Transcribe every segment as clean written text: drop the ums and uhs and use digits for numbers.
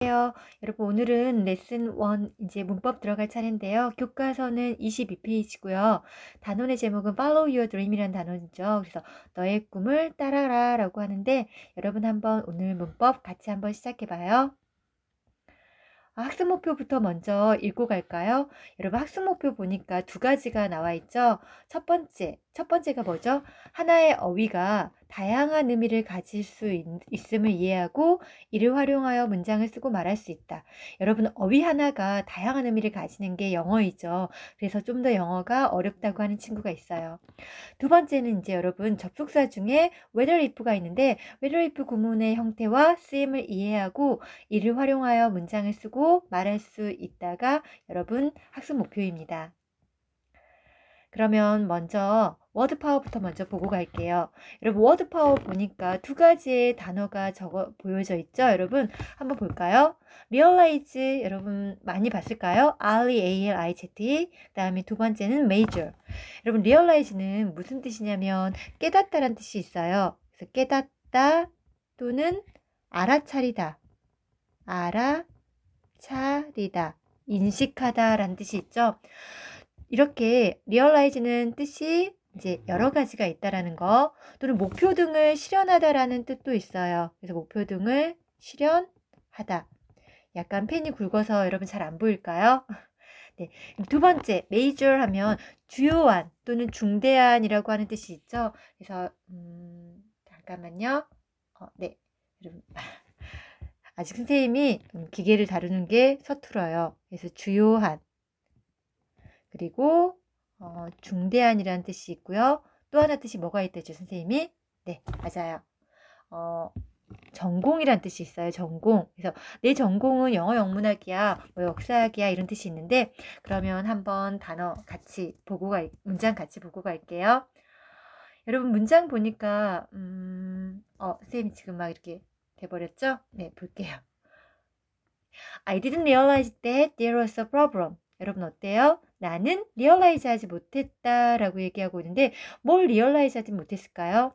안녕하세요. 여러분 오늘은 레슨 1 이제 문법 들어갈 차례인데요. 교과서는 22페이지고요. 단원의 제목은 Follow Your Dream이라는 단원이죠. 그래서 너의 꿈을 따라라라고 하는데 여러분 한번 오늘 문법 같이 한번 시작해 봐요. 학습 목표부터 먼저 읽고 갈까요? 여러분 학습 목표 보니까 두 가지가 나와 있죠. 첫 번째가 뭐죠? 하나의 어휘가 다양한 의미를 가질 수 있음을 이해하고 이를 활용하여 문장을 쓰고 말할 수 있다. 여러분 어휘 하나가 다양한 의미를 가지는 게 영어이죠. 그래서 좀 더 영어가 어렵다고 하는 친구가 있어요. 두 번째는 이제 여러분 접속사 중에 whether if가 있는데 whether if 구문의 형태와 쓰임을 이해하고 이를 활용하여 문장을 쓰고 말할 수 있다가 여러분 학습 목표입니다. 그러면 먼저 워드 파워부터 먼저 보고 갈게요. 여러분 워드 파워 보니까 두 가지의 단어가 보여져 있죠. 여러분 한번 볼까요? realize 여러분 많이 봤을까요? R-E-A-L-I-Z-E 그 다음에 두 번째는 major. 여러분 realize는 무슨 뜻이냐면 깨닫다라는 뜻이 있어요. 그래서 깨닫다 또는 알아차리다, 알아차리다, 인식하다 라는 뜻이 있죠. 이렇게 realize는 뜻이 이제 여러 가지가 있다라는 거, 또는 목표 등을 실현하다라는 뜻도 있어요. 그래서 목표 등을 실현하다. 약간 펜이 굵어서 여러분 잘 안 보일까요? 네. 두 번째, major 하면 주요한 또는 중대한이라고 하는 뜻이 있죠. 그래서 잠깐만요. 네. 여러분 아직 선생님이 기계를 다루는 게 서툴어요. 그래서 주요한 그리고 중대한이라는 뜻이 있고요. 또 하나 뜻이 뭐가 있다죠, 선생님이? 네, 맞아요. 전공이란 뜻이 있어요. 전공. 그래서 내 전공은 영어 영문학이야, 뭐 역사학이야 이런 뜻이 있는데 그러면 한번 문장 같이 보고 갈게요. 여러분 문장 보니까 선생님이 지금 막 이렇게 돼버렸죠? 네, 볼게요. I didn't realize that there was a problem. 여러분 어때요? 나는 realize 하지 못했다 라고 얘기하고 있는데 뭘 realize 하지 못했을까요?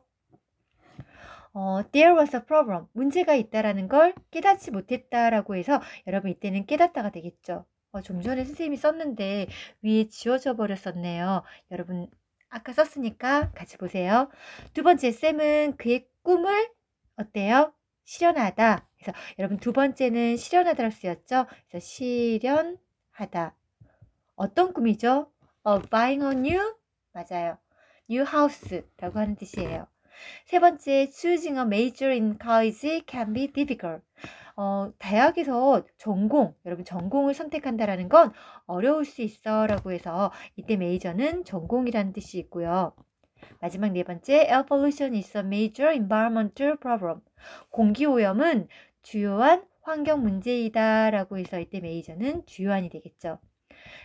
There was a problem. 문제가 있다라는 걸 깨닫지 못했다라고 해서 여러분 이때는 깨닫다가 되겠죠. 좀 전에 선생님이 썼는데 위에 지워져 버렸었네요. 여러분 아까 썼으니까 같이 보세요. 두 번째, 쌤은 그의 꿈을 어때요? 실현하다. 그래서 여러분 두 번째는 실현하다로 쓰였죠. 그래서 실현하다. 어떤 꿈이죠? buying a new, 맞아요. new house라고 하는 뜻이에요. 세 번째, choosing a major in college can be difficult. 대학에서 여러분 전공을 선택한다라는 건 어려울 수 있어 라고 해서 이때 major는 전공이라는 뜻이 있고요. 마지막 네 번째, air pollution is a major environmental problem. 공기오염은 주요한 환경 문제이다 라고 해서 이때 major는 주요한이 되겠죠.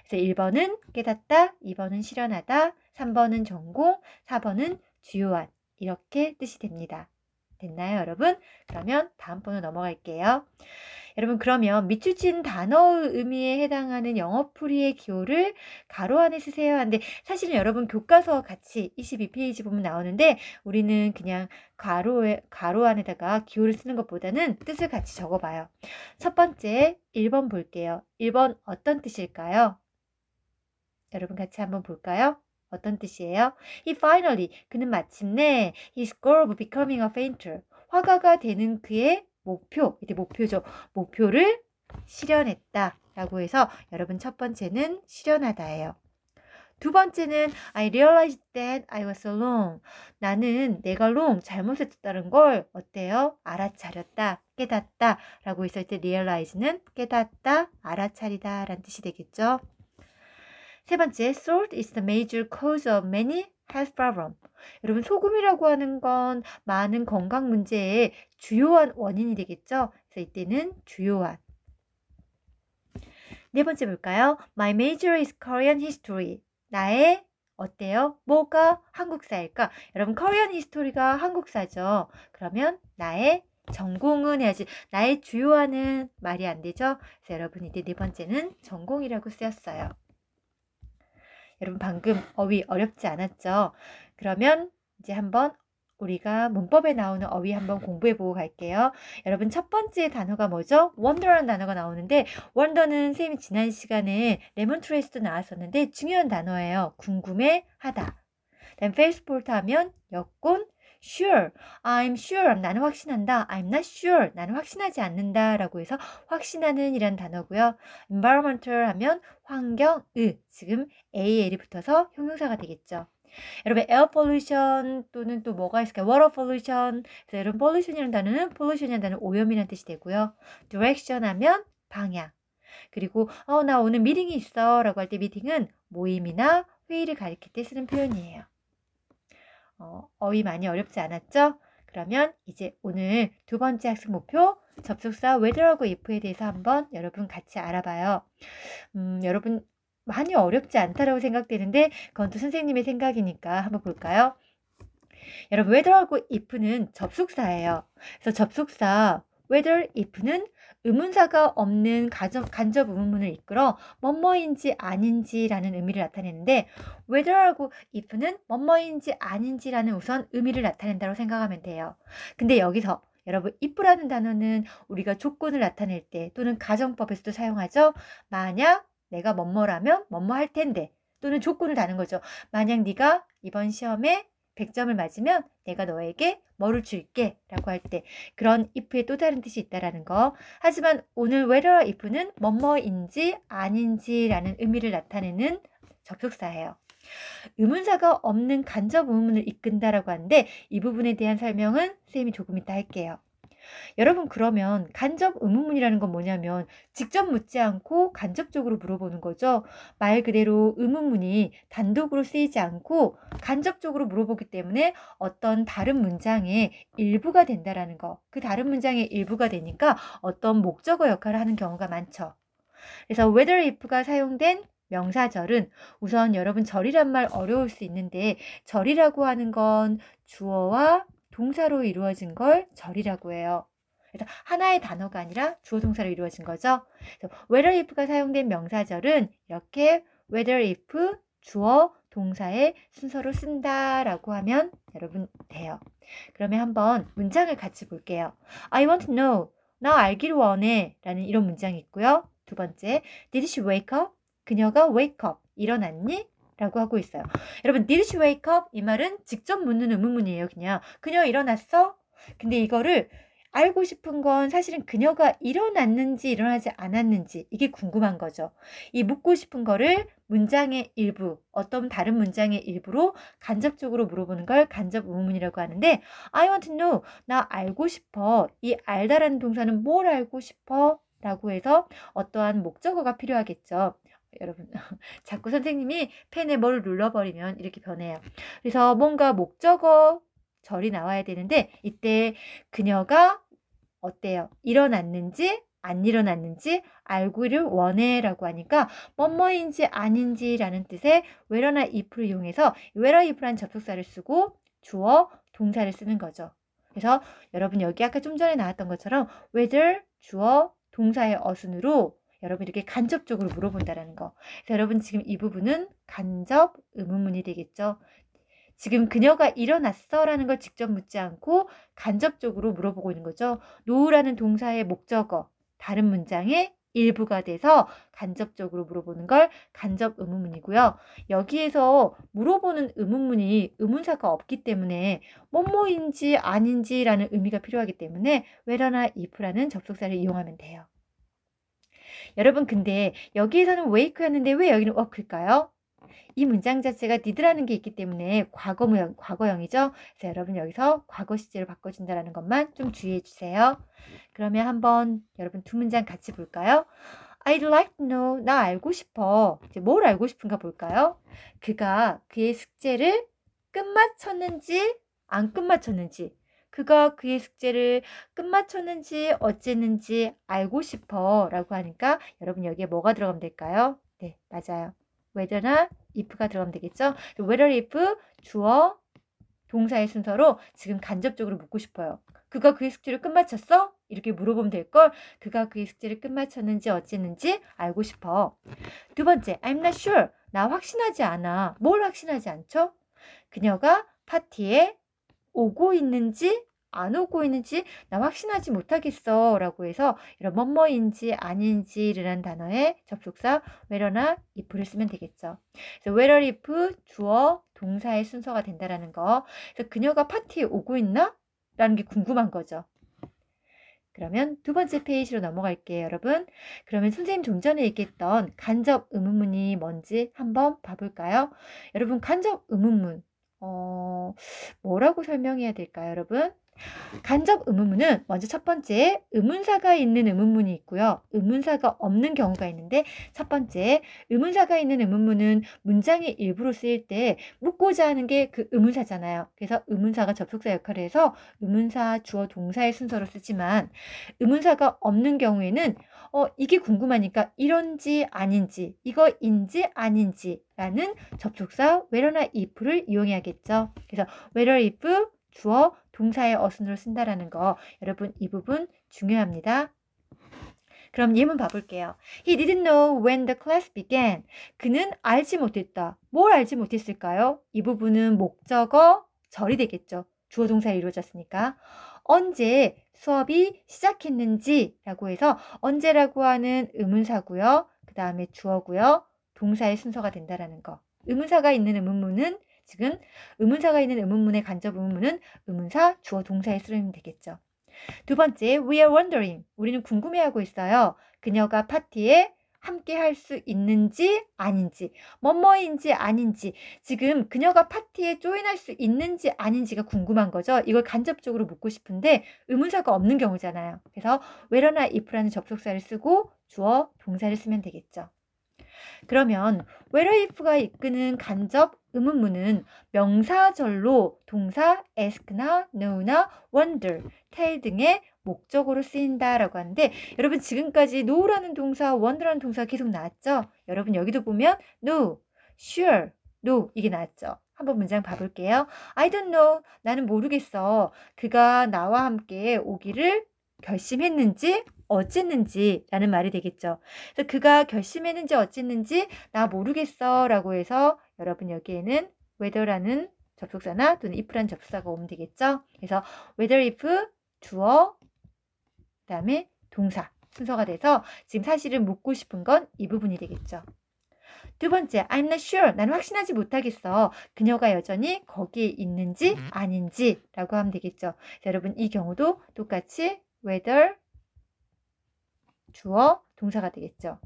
그래서 1번은 깨닫다, 2번은 실현하다, 3번은 전공, 4번은 주요한 이렇게 뜻이 됩니다. 됐나요, 여러분? 그러면 다음 번으로 넘어갈게요. 여러분 그러면 밑줄친 단어의 의미에 해당하는 영어풀이의 기호를 가로 안에 쓰세요 하는데 사실은 여러분 교과서 같이 22페이지 보면 나오는데 우리는 그냥 가로 안에다가 기호를 쓰는 것보다는 뜻을 같이 적어봐요. 첫 번째 1번 볼게요. 1번 어떤 뜻일까요? 여러분 같이 한번 볼까요? 어떤 뜻이에요? 그는 마침내 his goal of becoming a painter. 화가가 되는 그의 목표, 이때 목표죠. 목표를 실현했다 라고 해서 여러분 첫 번째는 실현하다예요. 두 번째는 I realized that I was wrong. 나는 내가 wrong, 잘못했다는 걸 어때요? 알아차렸다, 깨닫다 라고 해서 이때 realize는 깨닫다, 알아차리다 라는 뜻이 되겠죠. 세 번째, salt is the major cause of many health problems. 여러분 소금이라고 하는 건 많은 건강 문제의 주요한 원인이 되겠죠. 그래서 이때는 주요한. 네 번째 볼까요? My major is Korean history. 나의 어때요? 뭐가 한국사일까? 여러분 Korean history가 한국사죠. 그러면 나의 전공은 해야지. 나의 주요한은 말이 안 되죠. 그래서 여러분 이때 네 번째는 전공이라고 쓰였어요. 여러분 방금 어휘 어렵지 않았죠? 그러면 이제 한번 우리가 문법에 나오는 어휘 한번 공부해보고 갈게요. 여러분 첫 번째 단어가 뭐죠? wonder라는 단어가 나오는데 wonder는 선생님이 지난 시간에 레몬트레이스도 나왔었는데 중요한 단어예요. 궁금해하다. 다음 페이스포트 하면 여권, sure, I'm sure, 나는 확신한다. I'm not sure, 나는 확신하지 않는다 라고 해서 확신하는 이란 단어고요. environmental 하면 환경, 지금 AL이 붙어서 형용사가 되겠죠. 여러분 에어 pollution 또는 또 뭐가 있을까요? water pollution. 그래서 여러분 pollution이라는 단어는 pollution이라는 단어는 오염이라는 뜻이 되고요. direction 하면 방향. 그리고 나 오늘 미팅이 있어 라고 할 때 미팅은 모임이나 회의를 가리킬 때 쓰는 표현이에요. 어휘 많이 어렵지 않았죠? 그러면 이제 오늘 두 번째 학습 목표 접속사 whether하고 if에 대해서 한번 여러분 같이 알아봐요. 여러분 많이 어렵지 않다라고 생각되는데 그건 또 선생님의 생각이니까 한번 볼까요? 여러분 whether하고 if는 접속사예요. 그래서 접속사 whether, if는 의문사가 없는 간접 의문문을 이끌어 뭐뭐인지 아닌지라는 의미를 나타내는데 whether하고 if는 뭐뭐인지 아닌지라는 우선 의미를 나타낸다고 생각하면 돼요. 근데 여기서 여러분 if라는 단어는 우리가 조건을 나타낼 때 또는 가정법에서도 사용하죠. 만약 내가 뭐뭐라면 뭐뭐 할 텐데 또는 조건을 다는 거죠. 만약 네가 이번 시험에 100점을 맞으면 내가 너에게 뭐를 줄게 라고 할 때 그런 if에 또 다른 뜻이 있다라는 거. 하지만 오늘 whether if는 뭐뭐인지 아닌지 라는 의미를 나타내는 접속사예요. 의문사가 없는 간접 의문문을 이끈다라고 하는데 이 부분에 대한 설명은 선생님이 조금 이따 할게요. 여러분 그러면 간접 의문문이라는 건 뭐냐면 직접 묻지 않고 간접적으로 물어보는 거죠. 말 그대로 의문문이 단독으로 쓰이지 않고 간접적으로 물어보기 때문에 어떤 다른 문장의 일부가 된다라는 거. 그 다른 문장의 일부가 되니까 어떤 목적어 역할을 하는 경우가 많죠. 그래서 whether if가 사용된 명사절은 우선 여러분 절이란 말 어려울 수 있는데 절이라고 하는 건 주어와 동사로 이루어진 걸 절이라고 해요. 그래서 하나의 단어가 아니라 주어 동사로 이루어진 거죠. 그래서 whether if가 사용된 명사절은 이렇게 whether if 주어 동사의 순서로 쓴다라고 하면 여러분 돼요. 그러면 한번 문장을 같이 볼게요. I want to know. 나 알기를 원해 라는 이런 문장이 있고요. 두 번째, did she wake up? 그녀가 wake up. 일어났니? 라고 하고 있어요. 여러분 did she wake up? 이 말은 직접 묻는 의문문이에요. 그녀 일어났어? 근데 이거를 알고 싶은 건 사실은 그녀가 일어났는지 일어나지 않았는지 이게 궁금한 거죠. 이 묻고 싶은 거를 문장의 일부, 어떤 다른 문장의 일부로 간접적으로 물어보는 걸 간접 의문문이라고 하는데 I want to know, 나 알고 싶어. 이 알다라는 동사는 뭘 알고 싶어? 라고 해서 어떠한 목적어가 필요하겠죠. 여러분 자꾸 선생님이 펜에 뭘 눌러버리면 이렇게 변해요. 그래서 뭔가 목적어 절이 나와야 되는데 이때 그녀가 어때요? 일어났는지 안 일어났는지 알기를 원해 라고 하니까 뭐뭐인지 아닌지라는 뜻의 whether나 if를 이용해서 whether if라는 접속사를 쓰고 주어 동사를 쓰는 거죠. 그래서 여러분 여기 아까 좀 전에 나왔던 것처럼 whether 주어 동사의 어순으로 여러분 이렇게 간접적으로 물어본다는 거. 그래서 여러분 지금 이 부분은 간접 의문문이 되겠죠. 지금 그녀가 일어났어 라는 걸 직접 묻지 않고 간접적으로 물어보고 있는 거죠. know라는 동사의 목적어, 다른 문장의 일부가 돼서 간접적으로 물어보는 걸 간접 의문문이고요. 여기에서 물어보는 의문문이 의문사가 없기 때문에 뭐뭐인지 아닌지라는 의미가 필요하기 때문에 whether나 if라는 접속사를 이용하면 돼요. 여러분 근데 여기에서는 wake였는데 왜 여기는 work일까요? 이 문장 자체가 did라는 게 있기 때문에 과거형이죠. 그래서 여러분 여기서 과거 시제로 바꿔준다는 것만 좀 주의해 주세요. 그러면 한번 여러분 두 문장 같이 볼까요? I'd like to know. 나 알고 싶어. 이제 뭘 알고 싶은가 볼까요? 그가 그의 숙제를 끝마쳤는지 안 끝마쳤는지 그가 그의 숙제를 끝마쳤는지 어쨌는지 알고 싶어 라고 하니까 여러분 여기에 뭐가 들어가면 될까요? 네, 맞아요. whether나 if가 들어가면 되겠죠? whether if 주어 동사의 순서로 지금 간접적으로 묻고 싶어요. 그가 그의 숙제를 끝마쳤어? 이렇게 물어보면 될걸 그가 그의 숙제를 끝마쳤는지 어쨌는지 알고 싶어. 두 번째, I'm not sure. 나 확신하지 않아. 뭘 확신하지 않죠? 그녀가 파티에 오고 있는지 안 오고 있는지 나 확신하지 못하겠어 라고 해서 이런 뭐뭐인지 아닌지라는 단어에 접속사 whether나 if를 쓰면 되겠죠. 그래서 whether if 주어 동사의 순서가 된다라는 거. 그래서 그녀가 파티에 오고 있나? 라는 게 궁금한 거죠. 그러면 두 번째 페이지로 넘어갈게요, 여러분. 그러면 선생님 좀 전에 얘기했던 간접 의문문이 뭔지 한번 봐볼까요? 여러분, 간접 의문문, 뭐라고 설명해야 될까요, 여러분? 간접 의문문은 먼저 첫 번째 의문사가 있는 의문문이 있고요. 의문사가 없는 경우가 있는데 첫 번째 의문사가 있는 의문문은 문장의 일부로 쓰일 때 묻고자 하는 게 그 의문사잖아요. 그래서 의문사가 접속사 역할을 해서 의문사, 주어, 동사의 순서로 쓰지만 의문사가 없는 경우에는 이게 궁금하니까 이런지 아닌지 이거인지 아닌지 라는 접속사 whether나 if를 이용해야겠죠. 그래서 whether if 주어 동사의 어순으로 쓴다라는 거 여러분 이 부분 중요합니다. 그럼 예문 봐볼게요. He didn't know when the class began. 그는 알지 못했다. 뭘 알지 못했을까요? 이 부분은 목적어 절이 되겠죠. 주어 동사에 이루어졌으니까. 언제 수업이 시작했는지 라고 해서 언제라고 하는 의문사고요. 그 다음에 주어고요. 동사의 순서가 된다라는 거. 의문사가 있는 의문문은 지금 의문사가 있는 의문문의 간접 의문문은 의문사, 주어, 동사에 쓰면 되겠죠. 두 번째, we are wondering. 우리는 궁금해하고 있어요. 그녀가 파티에 함께 할 수 있는지 아닌지, 뭐뭐인지 아닌지, 지금 그녀가 파티에 조인할 수 있는지 아닌지가 궁금한 거죠. 이걸 간접적으로 묻고 싶은데 의문사가 없는 경우잖아요. 그래서 whether나 if라는 접속사를 쓰고 주어, 동사를 쓰면 되겠죠. 그러면 whether if가 이끄는 간접 의문문은 명사절로 동사 ask나 know나 wonder, tell 등의 목적으로 쓰인다라고 하는데 여러분 지금까지 know라는 동사, wonder라는 동사 계속 나왔죠? 여러분 여기도 보면 know, sure, know 이게 나왔죠? 한번 문장 봐볼게요. I don't know. 나는 모르겠어. 그가 나와 함께 오기를 결심했는지 어쨌는지 라는 말이 되겠죠. 그래서 그가 결심했는지 어쨌는지 나 모르겠어 라고 해서 여러분 여기에는 whether라는 접속사나 또는 if라는 접속사가 오면 되겠죠. 그래서 whether if 주어 그 다음에 동사 순서가 돼서 지금 사실은 묻고 싶은 건 이 부분이 되겠죠. 두 번째, I'm not sure. 나는 확신하지 못하겠어. 그녀가 여전히 거기에 있는지 아닌지 라고 하면 되겠죠. 자, 여러분 이 경우도 똑같이 whether 주어 동사가 되겠죠.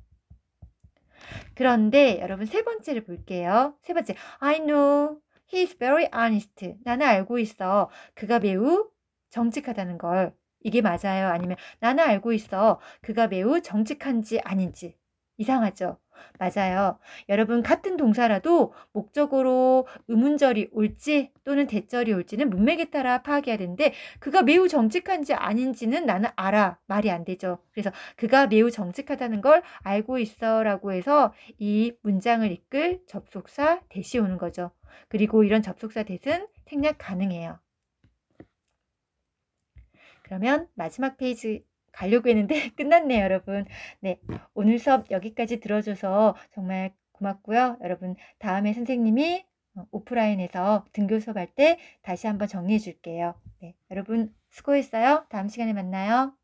그런데 여러분 세 번째를 볼게요. 세 번째, I know he's very honest. 나는 알고 있어. 그가 매우 정직하다는 걸. 이게 맞아요? 아니면 나는 알고 있어. 그가 매우 정직한지 아닌지. 이상하죠? 맞아요. 여러분 같은 동사라도 목적어로 의문절이 올지 또는 대절이 올지는 문맥에 따라 파악해야 되는데 그가 매우 정직한지 아닌지는 나는 알아. 말이 안 되죠. 그래서 그가 매우 정직하다는 걸 알고 있어 라고 해서 이 문장을 이끌 접속사 대시 오는 거죠. 그리고 이런 접속사 대는 생략 가능해요. 그러면 마지막 페이지 가려고 했는데 끝났네요, 여러분. 네, 오늘 수업 여기까지 들어줘서 정말 고맙고요. 여러분, 다음에 선생님이 오프라인에서 등교 수업할 때 다시 한번 정리해 줄게요. 네, 여러분 수고했어요. 다음 시간에 만나요.